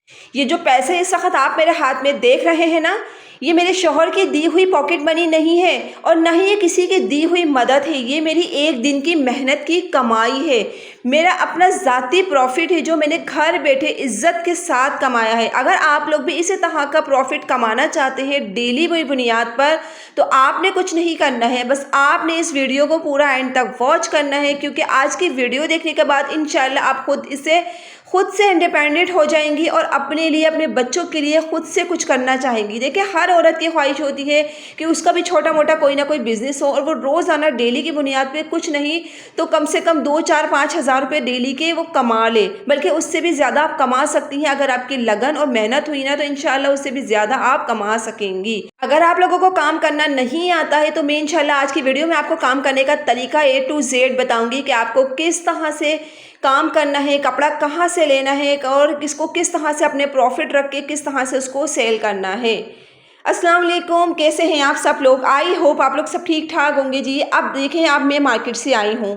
ये जो पैसे इस वक्त आप मेरे हाथ में देख रहे हैं ना, ये मेरे शौहर की दी हुई पॉकेट मनी नहीं है और ना ही ये किसी की दी हुई मदद है। ये मेरी एक दिन की मेहनत की कमाई है, मेरा अपना ज़ाती प्रॉफिट है जो मैंने घर बैठे इज्जत के साथ कमाया है। अगर आप लोग भी इसी तरह का प्रॉफिट कमाना चाहते हैं डेली हुई बुनियाद पर, तो आपने कुछ नहीं करना है, बस आपने इस वीडियो को पूरा एंड तक वॉच करना है, क्योंकि आज की वीडियो देखने के बाद इंशाल्लाह आप खुद से इंडिपेंडेंट हो जाएंगी और अपने लिए, अपने बच्चों के लिए खुद से कुछ करना चाहेंगी। देखिए, हर औरत की ख्वाहिश होती है कि उसका भी छोटा मोटा कोई ना कोई बिजनेस हो और वो रोज़ाना डेली की बुनियाद पे कुछ नहीं तो कम से कम 2-4-5 हज़ार रुपये डेली के वो कमा ले, बल्कि उससे भी ज़्यादा आप कमा सकती हैं। अगर आपकी लगन और मेहनत हुई ना, तो इंशाल्लाह उससे भी ज़्यादा आप कमा सकेंगी। अगर आप लोगों को काम करना नहीं आता है, तो मैं इंशाल्लाह आज की वीडियो में आपको काम करने का तरीका A to Z बताऊंगी कि आपको किस तरह से काम करना है, कपड़ा कहाँ से लेना है और इसको किस तरह से अपने प्रॉफिट रख के किस तरह से उसको सेल करना है। अस्सलाम वालेकुम, कैसे हैं आप सब लोग? आई होप आप लोग सब ठीक ठाक होंगे जी। अब देखें, अब मैं मार्केट से आई हूँ,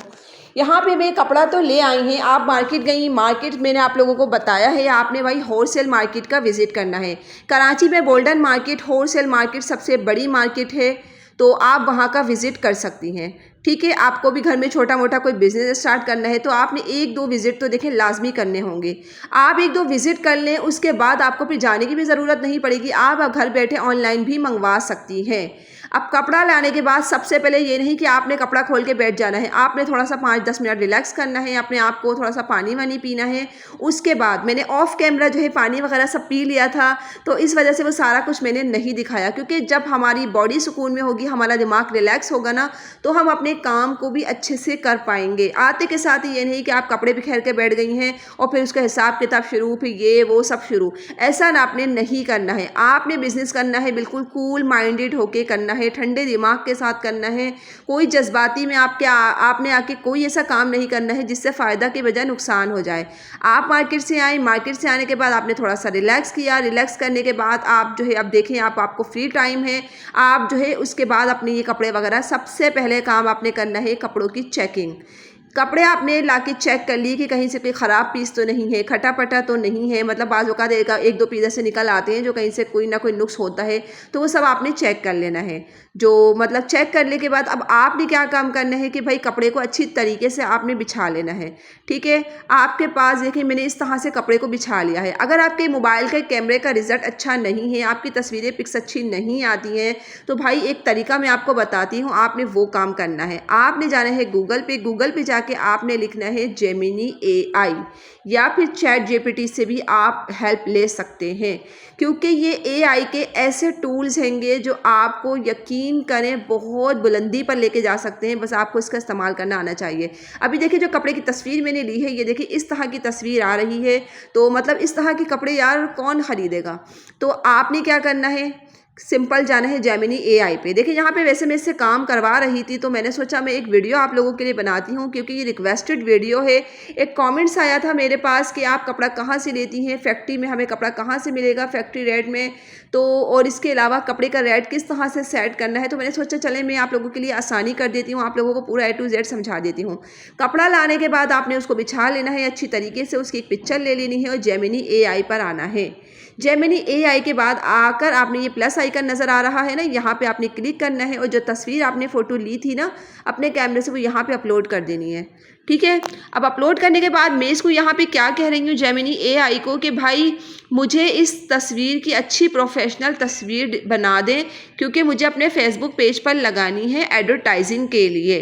यहाँ पे मैं कपड़ा तो ले आई हैं। आप मार्केट गई, मार्केट मैंने आप लोगों को बताया है आपने भाई होलसेल मार्केट का विज़िट करना है। कराची में गोल्डन मार्केट होलसेल मार्केट सबसे बड़ी मार्केट है, तो आप वहाँ का विज़िट कर सकती हैं। ठीक है, आपको भी घर में छोटा मोटा कोई बिज़नेस स्टार्ट करना है तो आपने 1-2 विज़िट तो देखें लाजमी करने होंगे। आप 1-2 विज़िट कर लें, उसके बाद आपको फिर जाने की भी ज़रूरत नहीं पड़ेगी। आप घर बैठे ऑनलाइन भी मंगवा सकती हैं। अब कपड़ा लाने के बाद सबसे पहले ये नहीं कि आपने कपड़ा खोल के बैठ जाना है, आपने थोड़ा सा 5-10 मिनट रिलैक्स करना है, अपने आप को थोड़ा सा पानी वानी पीना है। उसके बाद मैंने ऑफ कैमरा जो है पानी वगैरह सब पी लिया था, तो इस वजह से वो सारा कुछ मैंने नहीं दिखाया, क्योंकि जब हमारी बॉडी सुकून में होगी, हमारा दिमाग रिलैक्स होगा ना, तो हम अपने काम को भी अच्छे से कर पाएंगे। आते के साथ ही ये नहीं कि आप कपड़े बिखेर के बैठ गई हैं और फिर उसका हिसाब किताब शुरू, फिर ये वो सब शुरू, ऐसा ना आपने नहीं करना है। आपने बिजनेस करना है बिल्कुल कूल माइंडेड होके करना है, ठंडे दिमाग के साथ करना है। कोई जज्बाती में आपने आके कोई ऐसा काम नहीं करना है जिससे फ़ायदा के बजाय नुकसान हो जाए। आप मार्केट से आए, मार्केट से आने के बाद आपने थोड़ा सा रिलैक्स किया, रिलैक्स करने के बाद आप जो है अब देखें आपको फ्री टाइम है, आप जो है उसके बाद अपने ये कपड़े वगैरह, सबसे पहले काम आपने करना है कपड़ों की चेकिंग। कपड़े आपने लाके चेक कर लिए कि कहीं से कोई ख़राब पीस तो नहीं है, खटा पटा तो नहीं है, मतलब बाज़ औक़ात 1-2 पीस ऐसे निकल आते हैं जो कहीं से कोई ना कोई नुक्स होता है, तो वो सब आपने चेक कर लेना है। जो मतलब चेक करने के बाद अब आपने क्या काम करना है कि भाई कपड़े को अच्छी तरीके से आपने बिछा लेना है। ठीक है, आपके पास देखिए मैंने इस तरह से कपड़े को बिछा लिया है। अगर आपके मोबाइल के कैमरे का रिज़ल्ट अच्छा नहीं है, आपकी तस्वीरें पिक्स अच्छी नहीं आती हैं, तो भाई एक तरीका मैं आपको बताती हूँ, आपने वो काम करना है। आपने जाना है गूगल पे जाके आपने लिखना है जेमिनी AI, या फिर चैट GPT से भी आप हेल्प ले सकते हैं, क्योंकि ये AI के ऐसे टूल्स हैंगे जो आपको यकीन करें बहुत बुलंदी पर लेके जा सकते हैं। बस आपको इसका इस्तेमाल करना आना चाहिए। अभी देखिए जो कपड़े की तस्वीर मैंने ली है, ये देखिए इस तरह की तस्वीर आ रही है, तो मतलब इस तरह के कपड़े यार कौन ख़रीदेगा। तो आपने क्या करना है, सिंपल जाना है जेमिनी AI पे। देखिए यहाँ पे वैसे मैं इससे काम करवा रही थी, तो मैंने सोचा मैं एक वीडियो आप लोगों के लिए बनाती हूँ, क्योंकि ये रिक्वेस्टेड वीडियो है। एक कमेंट्स आया था मेरे पास कि आप कपड़ा कहाँ से लेती हैं, फैक्ट्री में हमें कपड़ा कहाँ से मिलेगा फैक्ट्री रेट में, तो और इसके अलावा कपड़े का रेट किस तरह से सेट करना है। तो मैंने सोचा चले मैं आप लोगों के लिए आसानी कर देती हूँ, आप लोगों को पूरा A to Z समझा देती हूँ। कपड़ा लाने के बाद आपने उसको बिछा लेना है अच्छी तरीके से, उसकी एक पिक्चर ले लेनी है और जेमिनी AI पर आना है। जेमिनी AI के बाद आकर आपने ये प्लस आइकन नज़र आ रहा है ना, यहाँ पे आपने क्लिक करना है और जो तस्वीर आपने फ़ोटो ली थी ना अपने कैमरे से, वो यहाँ पे अपलोड कर देनी है। ठीक है, अब अपलोड करने के बाद मैं इसको यहाँ पे क्या कह रही हूँ जेमिनी AI को कि भाई मुझे इस तस्वीर की अच्छी प्रोफेशनल तस्वीर बना दें, क्योंकि मुझे अपने फेसबुक पेज पर लगानी है एडवर्टाइजिंग के लिए।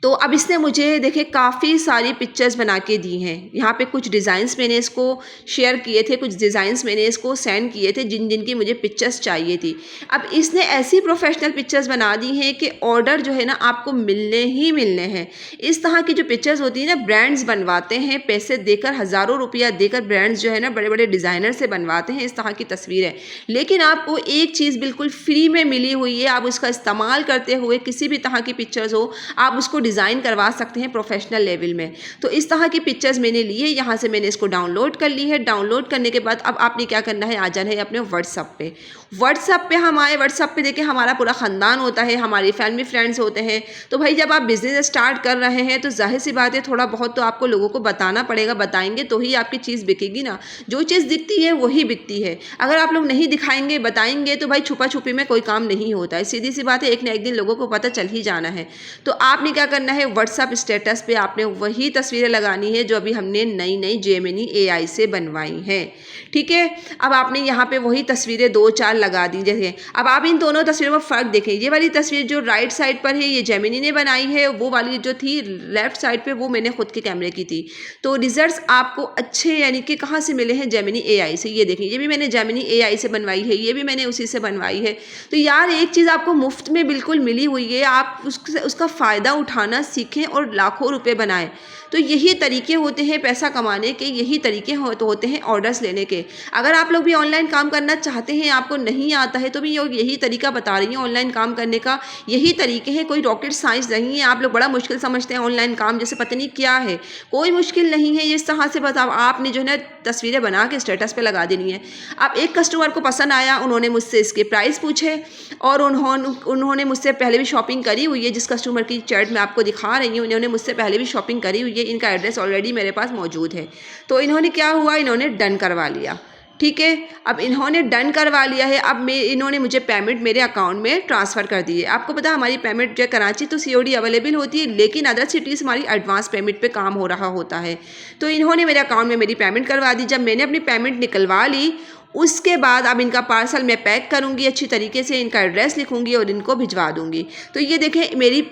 तो अब इसने मुझे देखिए काफ़ी सारी पिक्चर्स बना के दी हैं। यहाँ पे कुछ डिज़ाइंस मैंने इसको शेयर किए थे, कुछ डिज़ाइंस मैंने इसको सेंड किए थे जिन की मुझे पिक्चर्स चाहिए थी। अब इसने ऐसी प्रोफेशनल पिक्चर्स बना दी हैं कि ऑर्डर जो है ना आपको मिलने ही मिलने हैं। इस तरह की जो पिक्चर्स होती है ना, ब्रांड्स बनवाते हैं, पैसे देकर हज़ारों रुपया देकर ब्रांड्स जो है ना बड़े बड़े डिज़ाइनर से बनवाते हैं इस तरह की तस्वीरें। लेकिन आपको एक चीज़ बिल्कुल फ्री में मिली हुई है, आप उसका इस्तेमाल करते हुए किसी भी तरह की पिक्चर्स हो आप उसको डिज़ाइन करवा सकते हैं प्रोफेशनल लेवल में। तो इस तरह की पिक्चर्स मैंने ली है, यहाँ से मैंने इसको डाउनलोड कर ली है। डाउनलोड करने के बाद अब आपने क्या करना है, आ जाना है अपने व्हाट्सअप पे। व्हाट्सअप पे हम आए, व्हाट्सअप पे देखिए हमारा पूरा ख़ानदान होता है, हमारी फैमिली फ्रेंड्स होते हैं। तो भाई जब आप बिज़नेस स्टार्ट कर रहे हैं तो जाहिर सी बात है थोड़ा बहुत तो आपको लोगों को बताना पड़ेगा, बताएंगे तो ही आपकी चीज़ बिकेगी ना। जो चीज़ दिखती है वही बिकती है। अगर आप लोग नहीं दिखाएंगे, बताएंगे तो भाई छुपा छुपी में कोई काम नहीं होता है। सीधी सी बात है, एक ना एक दिन लोगों को पता चल ही जाना है। तो आपने क्या करना है, व्हाट्सअप स्टेटस पे आपने वही तस्वीरें लगानी है जो अभी हमने नई नई जेमिनी AI से बनवाई हैं। ठीक है, अब आपने यहाँ पे वही तस्वीरें 2-4 लगा दी। जैसे अब आप इन दोनों तस्वीरों में फ़र्क देखें, ये वाली तस्वीर जो राइट साइड पर है ये जेमिनी ने बनाई है, वो वाली जो थी लेफ्ट साइड पे वो मैंने खुद के कैमरे की थी। तो रिजल्ट्स आपको अच्छे यानी कि कहाँ से मिले हैं, जेमिनी AI से। ये देखें, ये भी मैंने जेमिनी AI से बनवाई है, ये भी मैंने उसी से बनवाई है। तो यार एक चीज़ आपको मुफ्त में बिल्कुल मिली हुई है, आप उसका फ़ायदा उठाना सीखें और लाखों रुपए बनाएं। तो यही तरीके होते हैं पैसा कमाने के, यही तरीके होते हैं ऑर्डर्स लेने के। अगर आप लोग भी ऑनलाइन काम करना चाहते हैं, आपको नहीं आता है, तो भी यही तरीका बता रही हूँ ऑनलाइन काम करने का। यही तरीके हैं, कोई रॉकेट साइंस नहीं है। आप लोग बड़ा मुश्किल समझते हैं ऑनलाइन काम, जैसे पता नहीं क्या है। कोई मुश्किल नहीं है, इस तरह से बस आपने जो है ना तस्वीरें बना के स्टेटस पे लगा देनी है। अब एक कस्टमर को पसंद आया, उन्होंने मुझसे इसके प्राइस पूछे और उन्होंने मुझसे पहले भी शॉपिंग करी हुई है। जिस कस्टमर की चैट मैं आपको दिखा रही हूँ, उन्होंने मुझसे पहले भी शॉपिंग करी हुई है, इनका एड्रेस ऑलरेडी मेरे पास मौजूद है। तो इन्होंने क्या हुआ, इन्होंने डन करवा लिया। ठीक है, अब इन्होंने डन करवा लिया है। अब इन्होंने मुझे पेमेंट मेरे अकाउंट में ट्रांसफ़र कर दी है। आपको पता है हमारी पेमेंट जो कराची तो COD अवेलेबल होती है, लेकिन अदर सिटीज़ हमारी एडवांस पेमेंट पे काम हो रहा होता है। तो इन्होंने मेरे अकाउंट में मेरी पेमेंट करवा दी। जब मैंने अपनी पेमेंट निकलवा ली, उसके बाद अब इनका पार्सल मैं पैक करूँगी अच्छी तरीके से, इनका एड्रेस लिखूँगी और इनको भिजवा दूँगी। तो ये देखें मेरी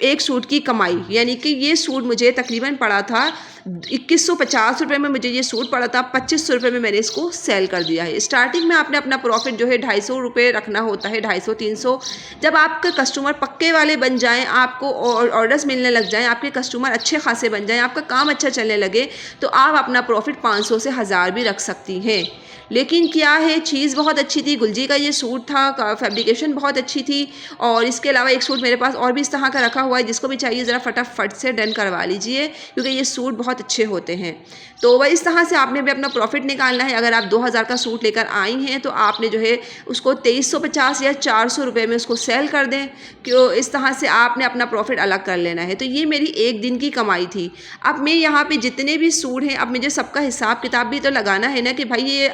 एक सूट की कमाई, यानी कि ये सूट मुझे तकरीबन पड़ा था 2150 रुपये में। मुझे ये सूट पड़ा था 2500 रुपये में, मैंने इसको सेल कर दिया है। स्टार्टिंग में आपने अपना प्रॉफिट जो है 250 रुपये रखना होता है, 250-300। जब आपके कस्टमर पक्के वाले बन जाएं, आपको ऑर्डर्स मिलने लग जाएं, आपके कस्टमर अच्छे खासे बन जाएं, आपका काम अच्छा चलने लगे, तो आप अपना प्रॉफिट 500 से 1000 भी रख सकती हैं। लेकिन क्या है, चीज़ बहुत अच्छी थी। गुलजी का ये सूट था, फैब्रिकेशन बहुत अच्छी थी। और इसके अलावा एक सूट मेरे पास और भी इस तरह का रखा हुआ है, जिसको भी चाहिए ज़रा फटाफट से डन करवा लीजिए, क्योंकि ये सूट बहुत अच्छे होते हैं। तो वह इस तरह से आपने भी अपना प्रॉफिट निकालना है। अगर आप 2000 का सूट लेकर आई हैं तो आपने जो है उसको 2350 या 400 रुपये में उसको सेल कर दें। क्यों, इस तरह से आपने अपना प्रॉफिट अलग कर लेना है। तो ये मेरी एक दिन की कमाई थी। अब मैं यहाँ पे जितने भी सूट हैं, अब मुझे सबका हिसाब किताब भी तो लगाना है ना, कि भाई ये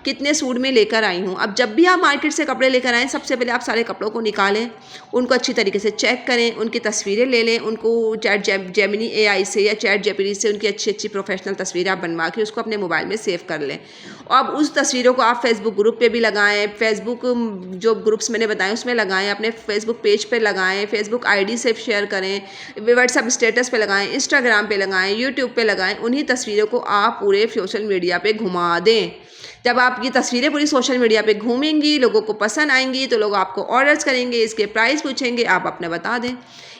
कितने सूट में लेकर आई हूँ। अब जब भी आप मार्केट से कपड़े लेकर आएँ, सबसे पहले आप सारे कपड़ों को निकालें, उनको अच्छी तरीके से चेक करें, उनकी तस्वीरें ले लें, उनको जेमिनी AI से या ChatGPT से उनकी अच्छी अच्छी प्रोफेशनल तस्वीरें आप बनवा के उसको अपने मोबाइल में सेव कर लें। अब उस तस्वीरों को आप फेसबुक ग्रुप पे भी लगाएं, फेसबुक जो ग्रुप्स मैंने बताए उसमें लगाएं, अपने फेसबुक पेज पे लगाएं, फेसबुक ID से शेयर करें, व्हाट्सएप स्टेटस पे लगाएं, इंस्टाग्राम पे लगाएं, यूट्यूब पे लगाएं। उन्हीं तस्वीरों को आप पूरे सोशल मीडिया पे घुमा दें। जब आप ये तस्वीरें पूरी सोशल मीडिया पे घूमेंगी, लोगों को पसंद आएंगी, तो लोग आपको ऑर्डर्स करेंगे, इसके प्राइस पूछेंगे, आप अपने बता दें।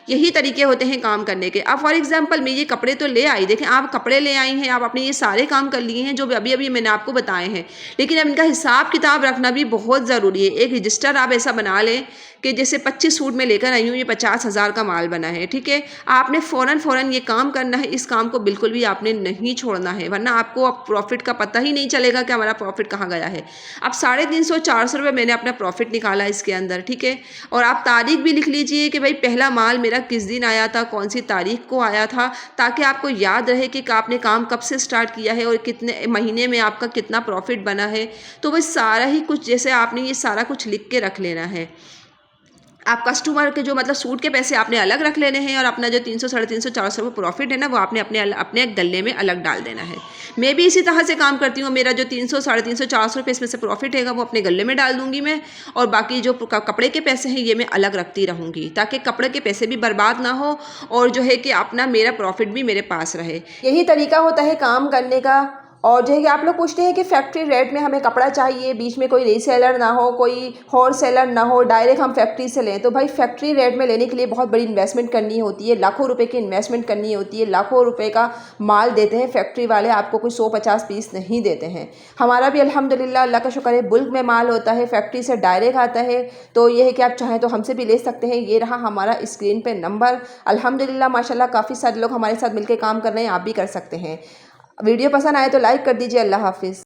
यही तरीके होते हैं काम करने के। अब फॉर एग्जांपल मैं ये कपड़े तो ले आई, देखें आप कपड़े ले आई हैं, आप अपने ये सारे काम कर लिए हैं जो अभी अभी मैंने आपको बताए हैं, लेकिन अब इनका हिसाब किताब रखना भी बहुत ज़रूरी है। एक रजिस्टर आप ऐसा बना लें कि जैसे 25 सूट में लेकर आई हूँ, ये 50,000 का माल बना है। ठीक है, आपने फ़ौरन ये काम करना है। इस काम को बिल्कुल भी आपने नहीं छोड़ना है, वरना आपको अब प्रॉफिट का पता ही नहीं चलेगा कि हमारा प्रॉफिट कहाँ गया है। अब 350-400 रुपये मैंने अपना प्रॉफिट निकाला इसके अंदर। ठीक है, और आप तारीख भी लिख लीजिए कि भाई पहला माल मेरा किस दिन आया था, कौन सी तारीख को आया था, ताकि आपको याद रहे कि आपने काम कब से स्टार्ट किया है और कितने महीने में आपका कितना प्रॉफिट बना है। तो वह सारा ही कुछ, जैसे आपने ये सारा कुछ लिख के रख लेना है। आप कस्टमर के जो मतलब सूट के पैसे आपने अलग रख लेने हैं, और अपना जो 300, 350, 400 रुपये प्रॉफिट है ना, वो आपने अपने गले में अलग डाल देना है। मैं भी इसी तरह से काम करती हूँ। मेरा जो 300, 350, 400 रुपये इसमें से प्रॉफिट है वो अपने गले में डाल दूँगी मैं, और बाकी जो कपड़े के पैसे हैं ये मैं अलग रखती रहूँगी, ताकि कपड़े के पैसे भी बर्बाद ना हो और जो है कि अपना मेरा प्रॉफिट भी मेरे पास रहे। यही तरीका होता है काम करने का। और जो है कि आप लोग पूछते हैं कि फैक्ट्री रेट में हमें कपड़ा चाहिए, बीच में कोई रीसेलर ना हो, कोई होलसेलर ना हो, डायरेक्ट हम फैक्ट्री से लें। तो भाई फैक्ट्री रेट में लेने के लिए बहुत बड़ी इन्वेस्टमेंट करनी होती है, लाखों रुपए की इन्वेस्टमेंट करनी होती है, लाखों रुपए का माल देते हैं फैक्ट्री वाले, आपको कोई 100-50 पीस नहीं देते हैं। हमारा भी अल्हम्दुलिल्लाह अल्लाह का शुक्र है बुल्क में माल होता है, फैक्ट्री से डायरेक्ट आता है। तो ये है कि आप चाहें तो हमसे भी ले सकते हैं। ये रहा हमारा स्क्रीन पे नंबर। अल्हम्दुलिल्लाह माशाल्लाह काफ़ी सारे लोग हमारे साथ मिलकर काम कर रहे हैं, आप भी कर सकते हैं। वीडियो पसंद आए तो लाइक कर दीजिए। अल्लाह हाफिज़।